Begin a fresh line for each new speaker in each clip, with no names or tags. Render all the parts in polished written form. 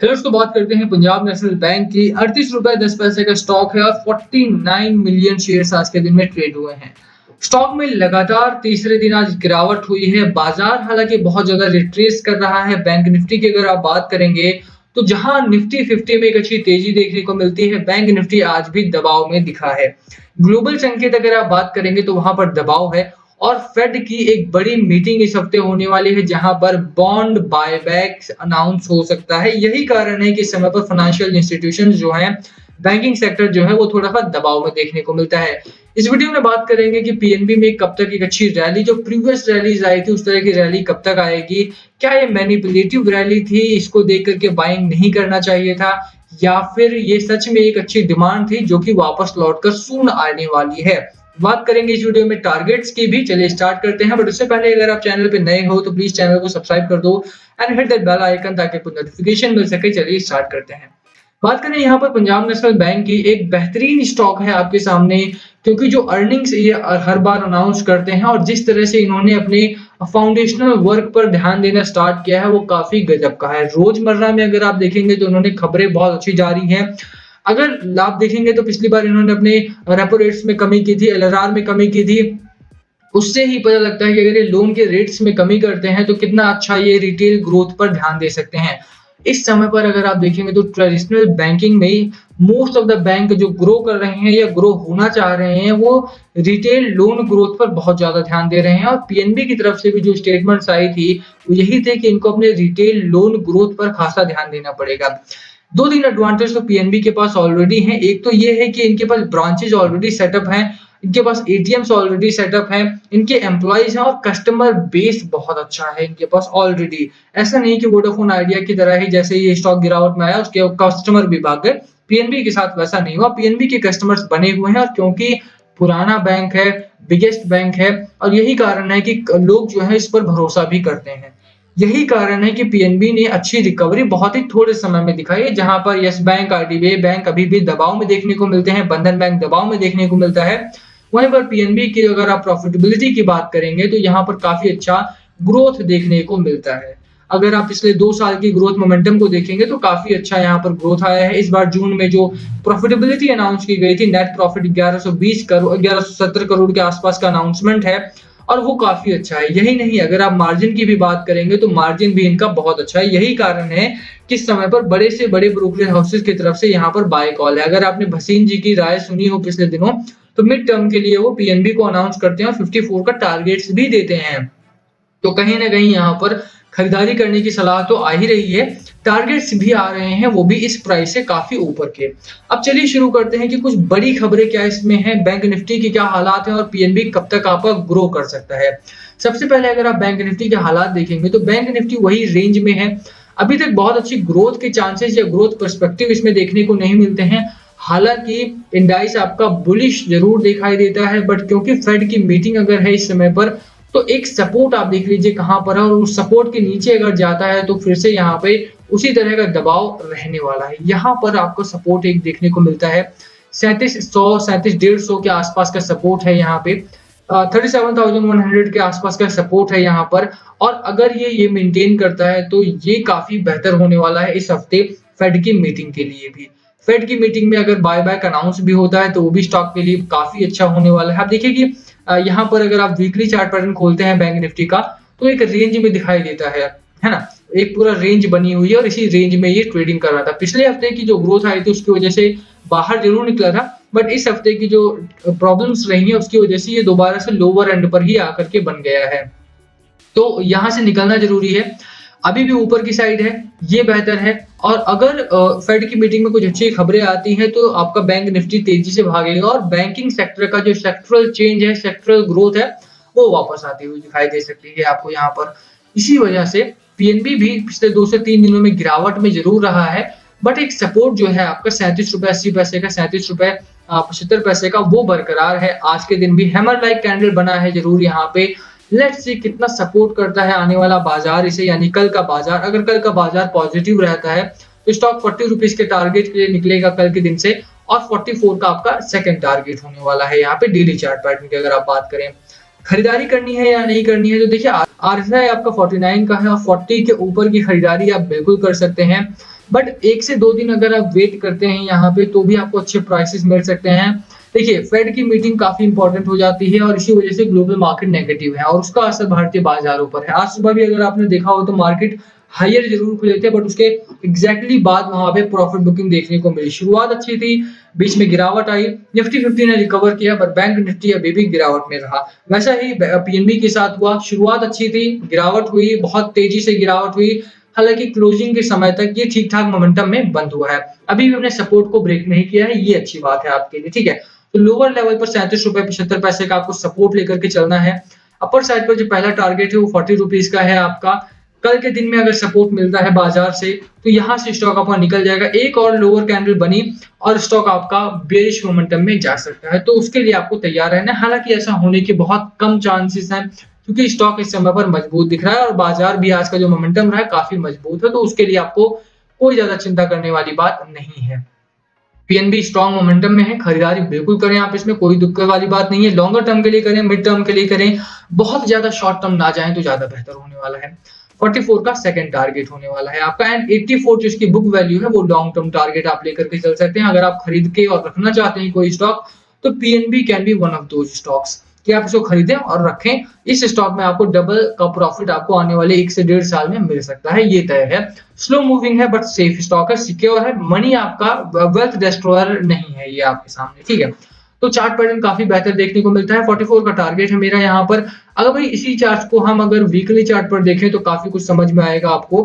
फिर उसको बात करते हैं पंजाब नेशनल बैंक की। 38 रुपए 10 पैसे का स्टॉक है और 49 मिलियन शेयर आज के दिन में ट्रेड हुए हैं। स्टॉक में लगातार तीसरे दिन आज गिरावट हुई है। बाजार हालांकि बहुत ज्यादा रिट्रेस कर रहा है। बैंक निफ्टी की अगर आप बात करेंगे तो जहां निफ्टी 50 में एक अच्छी तेजी देखने को मिलती है, बैंक निफ्टी आज भी दबाव में दिखा है। ग्लोबल संकेत अगर आप बात करेंगे तो वहां पर दबाव है और फेड की एक बड़ी मीटिंग इस हफ्ते होने वाली है जहां पर बॉन्ड बायबैक अनाउंस हो सकता है। यही कारण है कि इस समय पर फाइनेंशियल इंस्टीट्यूशन जो है, बैंकिंग सेक्टर जो है वो थोड़ा सा दबाव में देखने को मिलता है। इस वीडियो में बात करेंगे कि पीएनबी में कब तक एक अच्छी रैली, जो प्रीवियस रैलीज आई थी उस तरह की रैली कब तक आएगी, क्या ये मैनिपुलेटिव रैली थी, इसको देख करके बाइंग नहीं करना चाहिए था, या फिर ये सच में एक अच्छी डिमांड थी जो कि वापस लौटकर सून आने वाली है। बात करेंगे इस वीडियो में टारगेट्स की भी। चलिए स्टार्ट करते हैं, बट उससे पहले अगर आप चैनल पे नए हो तो प्लीज चैनल को सब्सक्राइब कर दो and hit that bell icon ताकि आपको नोटिफिकेशन मिल सके। चलिए स्टार्ट करते हैं। बात करें यहाँ पर पंजाब नेशनल बैंक की, एक बेहतरीन स्टॉक है आपके सामने, क्योंकि जो अर्निंग्स ये हर बार अनाउंस करते हैं और जिस तरह से इन्होंने अपने फाउंडेशनल वर्क पर ध्यान देना स्टार्ट किया है वो काफी गजब का है। रोजमर्रा में अगर आप देखेंगे तो उन्होंने खबरें बहुत अच्छी जारी हैं। अगर आप देखेंगे तो पिछली बार इन्होंने अपने रेपो रेट्स में कमी की थी, एलआरआर में कमी की थी। उससे ही पता लगता है कि अगर ये लोन के रेट्स में कमी करते हैं तो कितना अच्छा ये रिटेल ग्रोथ पर ध्यान दे सकते हैं। इस समय पर अगर आप देखेंगे तो ट्रेडिशनल बैंकिंग में मोस्ट ऑफ द बैंक जो ग्रो कर रहे हैं या ग्रो होना चाह रहे हैं वो रिटेल लोन ग्रोथ पर बहुत ज्यादा ध्यान दे रहे हैं। और पीएनबी की तरफ से भी जो स्टेटमेंट्स आई थी वो यही थे कि इनको अपने रिटेल लोन ग्रोथ पर खासा ध्यान देना पड़ेगा। दो तीन एडवांटेज तो पीएनबी के पास ऑलरेडी हैं। एक तो ये है कि इनके पास ब्रांचेज ऑलरेडी सेटअप हैं, इनके पास एटीएम्स ऑलरेडी सेटअप हैं, इनके एम्प्लॉइज हैं और कस्टमर बेस बहुत अच्छा है इनके पास ऑलरेडी। ऐसा नहीं कि वोडाफोन आइडिया की तरह ही जैसे ये स्टॉक गिरावट में आया उसके कस्टमर भी भाग गए, पीएनबी के साथ वैसा नहीं हुआ। पीएनबी के कस्टमर्स बने हुए हैं और क्योंकि पुराना बैंक है, बिगेस्ट बैंक है, और यही कारण है कि लोग जो है इस पर भरोसा भी करते हैं। यही कारण है कि पीएनबी ने अच्छी रिकवरी बहुत ही थोड़े समय में दिखाई है, जहां पर यस बैंक, आरडीबीआई बैंक अभी भी दबाव में देखने को मिलते हैं, बंधन बैंक दबाव में देखने को मिलता है। वहीं पर पीएनबी की अगर आप प्रॉफिटेबिलिटी की बात करेंगे तो यहाँ पर काफी अच्छा ग्रोथ देखने को मिलता है। अगर आप पिछले 2 साल की ग्रोथ मोमेंटम को देखेंगे तो काफी अच्छा यहाँ पर ग्रोथ आया है। इस बार जून में जो प्रॉफिटेबिलिटी अनाउंस की गई थी, नेट प्रॉफिट 1120 करोड़ 1170 करोड़ के आसपास का अनाउंसमेंट है और वो काफी अच्छा है। यही नहीं, अगर आप मार्जिन की भी बात करेंगे तो मार्जिन भी इनका बहुत अच्छा है। यही कारण है कि इस समय पर बड़े से बड़े ब्रोकरेज हाउसेस की तरफ से यहाँ पर बाय कॉल है। अगर आपने भसीन जी की राय सुनी हो पिछले दिनों तो मिड टर्म के लिए वो पीएनबी को अनाउंस करते हैं और 54 का टारगेट्स भी देते हैं। तो कहीं ना कहीं यहाँ पर खरीदारी करने की सलाह तो आ ही रही है। टारगेट्स भी आ रहे हैं, वो भी इस प्राइस से काफी ऊपर के। अब चलिए शुरू करते हैं कि कुछ बड़ी खबरें क्या इसमें हैं, बैंक निफ्टी की क्या हालात हैं और पीएनबी कब तक आपका ग्रो कर सकता है। सबसे पहले अगर आप बैंक निफ्टी के हालात देखेंगे तो बैंक निफ्टी वही रेंज में है। अभी तक बहुत अच्छी ग्रोथ के चांसेस या ग्रोथ पर्सपेक्टिव इसमें देखने को नहीं मिलते हैं। हालांकि इंडाइस आपका बुलिश जरूर दिखाई देता है, बट क्योंकि फेड की मीटिंग अगर है इस समय पर तो एक सपोर्ट आप देख लीजिए कहां पर है, और उस सपोर्ट के नीचे अगर जाता है तो फिर से यहाँ पे उसी तरह का दबाव रहने वाला है। यहाँ पर आपको सपोर्ट एक देखने को मिलता है 3700 3750 के आसपास का सपोर्ट है यहाँ पे। 37,100 के आसपास का सपोर्ट है यहाँ पर, और अगर ये मेंटेन करता है तो ये काफी बेहतर होने वाला है इस हफ्ते फेड की मीटिंग के लिए भी। फेड की मीटिंग में अगर बाय बैक अनाउंस भी होता है तो वो भी स्टॉक के लिए काफी अच्छा होने वाला है। आप देखिए कि यहाँ पर अगर आप वीकली चार्ट पैटर्न खोलते हैं बैंक निफ्टी का तो एक रेंज में दिखाई देता है ना, एक पूरा रेंज बनी हुई है और इसी रेंज में ये ट्रेडिंग कर रहा था। पिछले हफ्ते की जो ग्रोथ आई थी उसकी वजह से बाहर जरूर निकला था, बट इस हफ्ते की जो प्रॉब्लम्स रही है उसकी वजह से ये दोबारा से लोअर एंड पर ही आकर के बन गया है। तो यहाँ से निकलना जरूरी है। अभी भी ऊपर की साइड है, ये बेहतर है। और अगर फेड की मीटिंग में कुछ अच्छी खबरें आती हैं तो आपका बैंक निफ्टी तेजी से भागेगा और बैंकिंग सेक्टर का जो सेक्टरल चेंज है, सेक्टरल ग्रोथ है, वो वापस आती हुई दिखाई दे सकती है आपको यहाँ पर। इसी वजह से पीएनबी भी पिछले 2 से 3 दिनों में गिरावट में जरूर रहा है, बट एक सपोर्ट जो है आपका 37 रुपए 80 पैसे का, 37 रुपए 75 पैसे का, वो बरकरार है। आज के दिन भी हैमर लाइक कैंडल बना है जरूर यहाँ पे। लेट्स सी कितना सपोर्ट करता है आने वाला बाजार इसे, यानी कल का बाजार। अगर कल का बाजार पॉजिटिव रहता है तो स्टॉक 40 रुपीज के टारगेट के लिए निकलेगा कल के दिन से, और 44 का आपका सेकंड टारगेट होने वाला है यहाँ पे डेली चार्ट पैटर्न की अगर आप बात करें। खरीदारी करनी है या नहीं करनी है तो देखिए आरएसआई आपका 49 का है और 40 के ऊपर की खरीदारी आप बिल्कुल कर सकते हैं। बट 1 से 2 दिन अगर आप वेट करते हैं यहाँ पे तो भी आपको अच्छे प्राइसेस मिल सकते हैं। देखिए फेड की मीटिंग काफ़ी इंपॉर्टेंट हो जाती है और इसी वजह से ग्लोबल मार्केट नेगेटिव है और उसका असर भारतीय बाजारों पर है। आज सुबह भी अगर आपने देखा हो तो मार्केट हायर जरूर खुले थे बट उसके एग्जैक्टली बाद वहां पे प्रॉफिट बुकिंग देखने को मिली। शुरुआत अच्छी थी, बीच में गिरावट आई, निफ्टी 50 ने रिकवर किया बट बैंक निफ्टी अभी भी गिरावट में रहा। वैसा ही पीएनबी के साथ हुआ, शुरुआत अच्छी थी, गिरावट हुई, बहुत तेजी से गिरावट हुई, हालांकि क्लोजिंग के समय तक ये ठीक ठाक मोमेंटम में बंद हुआ है। अभी भी हमने सपोर्ट को ब्रेक नहीं किया है, ये अच्छी बात है आपके लिए, ठीक है। तो लोअर लेवल पर 37 रुपए 75 पैसे का आपको सपोर्ट लेकर के चलना है। अपर साइड पर जो पहला टारगेट है वो 40 रुपीज का है आपका। कल के दिन में अगर सपोर्ट मिलता है बाजार से तो यहाँ से स्टॉक आपका निकल जाएगा। एक और लोअर कैंडल बनी और स्टॉक आपका बेरिश मोमेंटम में जा सकता है, तो उसके लिए आपको तैयार रहना है। हालांकि ऐसा होने के बहुत कम चांसेस हैं क्योंकि स्टॉक इस समय पर मजबूत दिख रहा है और बाजार भी आज का जो मोमेंटम रहा है काफी मजबूत है, तो उसके लिए आपको कोई ज्यादा चिंता करने वाली बात नहीं है। पीएनबी स्ट्रॉन्ग मोमेंटम में है, खरीदारी बिल्कुल करें आप, इसमें कोई दिक्कत वाली बात नहीं है। लॉन्गर टर्म के लिए करें, मिड टर्म के लिए करें, बहुत ज्यादा शॉर्ट टर्म ना जाएं तो ज्यादा बेहतर होने वाला है। 44 का सेकंड टारगेट होने वाला है आपका एंड 84 जो इसकी बुक वैल्यू है वो लॉन्ग टर्म टारगेट आप लेकर के चल सकते हैं। अगर आप खरीद के और रखना चाहते हैं कोई स्टॉक तो PNB can be one of those stocks कि आप इसको खरीदें और रखें। इस स्टॉक में आपको डबल का प्रॉफिट आपको आने वाले 1 से 1.5 साल में मिल सकता है, ये तय है। स्लो मूविंग है बट सेफ स्टॉक है, सिक्योर है, मनी आपका वेल्थ डिस्ट्रॉयर नहीं है ये आपके सामने, ठीक है। तो चार्ट पैटर्न काफी बेहतर देखने को मिलता है। 44 का टारगेट है मेरा यहाँ पर। अगर भाई इसी चार्ट को हम अगर वीकली चार्ट पर देखें तो काफी कुछ समझ में आएगा आपको।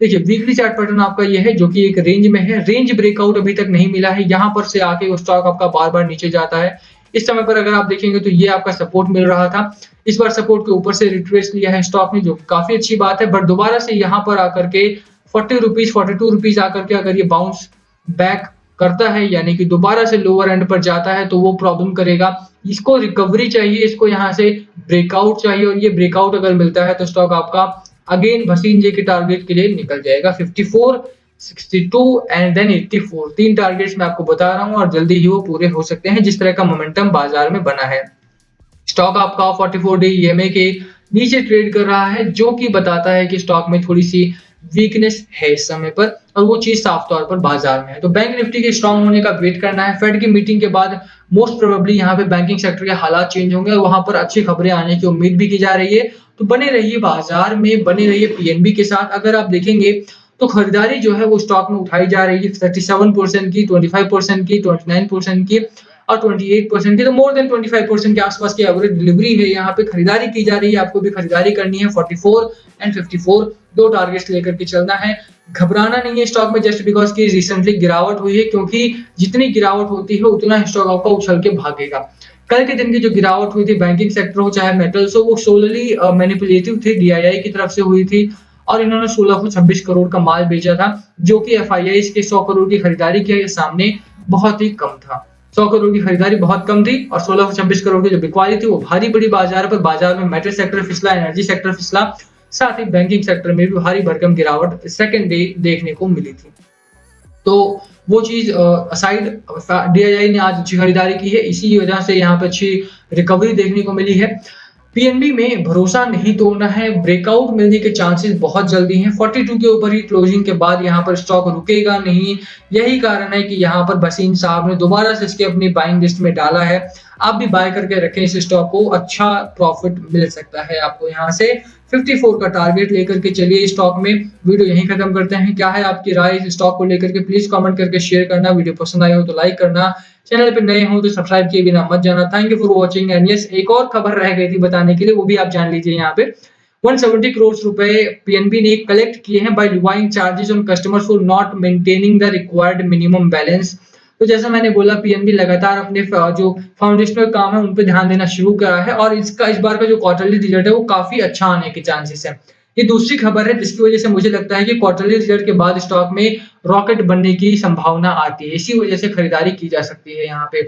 देखिए वीकली चार्ट पैटर्न आपका ये है जो कि एक रेंज में है, रेंज ब्रेकआउट अभी तक नहीं मिला है, यहाँ पर से आके वो स्टॉक आपका बार बार नीचे जाता है। इस समय पर अगर आप देखेंगे तो ये आपका सपोर्ट मिल रहा था, इस बार सपोर्ट के ऊपर से रिट्रेस लिया है स्टॉक ने, जो काफी अच्छी बात है। बट दोबारा से यहाँ पर आकर के 40 रुपीज 42 रुपीज आकर के अगर ये बाउंस बैक करता है यानी कि दोबारा से लोअर एंड पर जाता है तो वो प्रॉब्लम करेगा। इसको रिकवरी चाहिए, इसको यहाँ से ब्रेकआउट चाहिए और ये ब्रेकआउट अगर मिलता है तो स्टॉक आपका अगेन भसीन जी के टारगेट के लिए निकल जाएगा। 54, 62 एंड देन 84, 3 टारगेट्स मैं आपको बता रहा हूँ और जल्दी ही वो पूरे हो सकते हैं जिस तरह का मोमेंटम बाजार में बना है। स्टॉक आपका 44 डे ईएमए के नीचे ट्रेड कर रहा है जो कि बताता है कि स्टॉक में थोड़ी सी वीकनेस है इस समय पर और वो चीज साफ तौर पर बाजार में है। तो बैंक निफ्टी के स्ट्रांग होने का वेट करना है। फेड की मीटिंग के बाद मोस्ट प्रोबेबली यहाँ पे बैंकिंग सेक्टर के हालात चेंज होंगे और वहां पर अच्छी खबरें आने की उम्मीद भी की जा रही है। तो बने रहिए बाजार में, बने रहिए पीएनबी के साथ। अगर आप देखेंगे तो खरीदारी जो है वो स्टॉक में उठाई जा रही है 37% की, 25% की, 29% की और 28% की, तो मोर देन 25% के आसपास की एवरेज डिलीवरी है। यहाँ पे खरीदारी की जा रही है, आपको भी खरीदारी करनी है। 44 एंड 54 दो टारगेट्स लेकर के चलना है। घबराना नहीं है स्टॉक में जस्ट बिकॉज की रिसेंटली गिरावट हुई है, क्योंकि जितनी गिरावट होती है उतना स्टॉक आपका उछल के भागेगा। कल के दिन की जो गिरावट हुई थी बैंकिंग सेक्टर हो चाहे मेटल्स हो, वो सोलली मैनिपुलेटिव थी, डीआईआई की तरफ से हुई थी और इन्होंने 16 को 26 करोड़ का माल बेचा था जो कि एफआईआई के 100 करोड़ की खरीदारी के सामने बहुत ही कम था। 100 करोड़ की खरीदारी बहुत कम थी और 16 से 26 करोड़ की जो बिकवाली थी वो भारी बड़ी बाजार पर। बाजार में मेटल सेक्टर फिसला, एनर्जी सेक्टर फिसला, साथ ही बैंकिंग सेक्टर में भी भारी भरकम गिरावट सेकंड डे देखने को मिली थी। तो वो चीज असाइड डीआईआई ने आज अच्छी खरीदारी की है, इसी वजह से यहाँ पे अच्छी रिकवरी देखने को मिली है। पीएनबी में भरोसा नहीं तोड़ना है, ब्रेकआउट मिलने के चांसेस बहुत जल्दी हैं। 42 के ऊपर ही क्लोजिंग के बाद यहाँ पर स्टॉक रुकेगा नहीं, यही कारण है कि यहाँ पर भसीन साहब ने दोबारा से इसके अपनी बाइंग लिस्ट में डाला है। आप भी बाय करके रखें इस स्टॉक को, अच्छा प्रॉफिट मिल सकता है आपको यहाँ से। 54 का टारगेट लेकर के चलिए स्टॉक में। वीडियो यहीं खत्म करते हैं। क्या है आपकी राय इस स्टॉक को लेकर के, प्लीज कमेंट करके शेयर करना। वीडियो पसंद आया हो तो लाइक करना, चैनल पे नए हो तो सब्सक्राइब किए बिना मत जाना। Thank you for watching and yes, एक और खबर रह गई थी बताने के लिए, वो भी आप जान लीजिए। यहाँ पे 170 करोड़ रुपए पीएनबी ने कलेक्ट किए हैं by levying charges on customers for not maintaining the required minimum balance. तो जैसा मैंने बोला पीएनबी लगातार अपने जो फाउंडेशनल काम है उन पे ध्यान देना शुरू करा है और इस बार का जो क्वार्टरली रिजल्ट है वो काफी अच्छा आने के चांसेस है। ये दूसरी खबर है जिसकी वजह से मुझे लगता है कि क्वार्टरली रिजल्ट के बाद स्टॉक में रॉकेट बनने की संभावना आती है, इसी वजह से खरीदारी की जा सकती है यहाँ पे।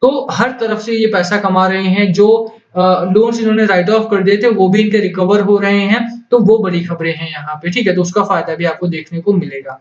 तो हर तरफ से ये पैसा कमा रहे हैं, जो लोन्स इन्होंने राइट ऑफ कर दिए थे वो भी इनके रिकवर हो रहे हैं, तो वो बड़ी खबरें हैं यहाँ पे, ठीक है। तो उसका फायदा भी आपको देखने को मिलेगा।